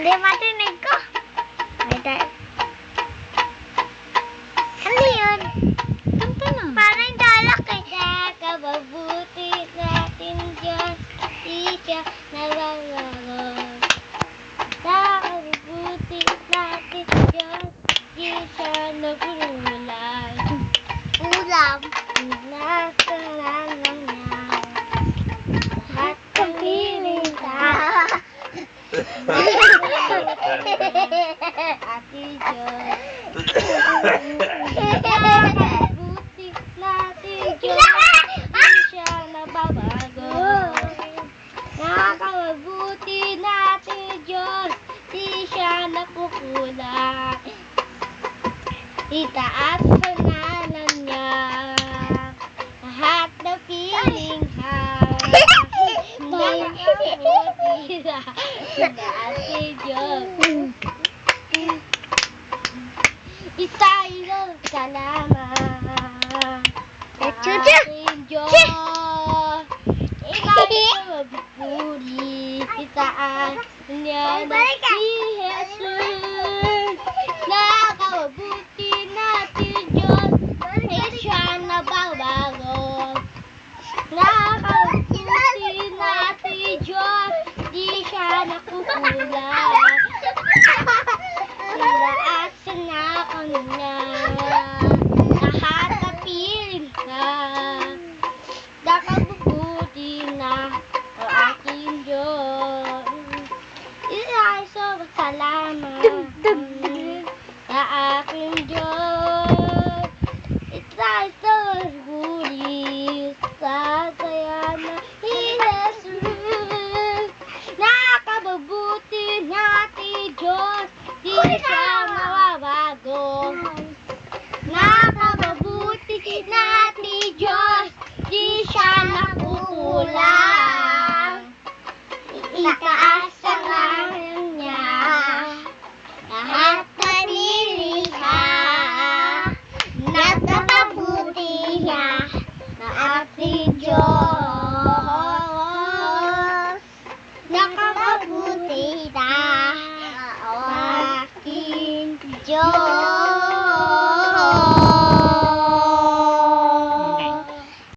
Hindi matinig ko. Wait, ano yun? Kanta na. Parang dalak eh. Nakakababuti natin dyan. Di siya nababago. Nakakababuti natin dyan. Di siya nagululay. Ulam. Nakakalang niya. At pagpiling ka. Ate Diyos. Nakakabuti natin Diyos. Di siya nababago. Nakakabuti natin Diyos. Di siya nakukulang. Itaas sa nanan niya. Lahat na piling ha. Nakakabuti natin Diyos. Isayo salamat. Ating Diyos. Ikaw ang mabupuri. Itaas niya na si Jesus. Nakakabuti natin Diyos. Di siya nababago.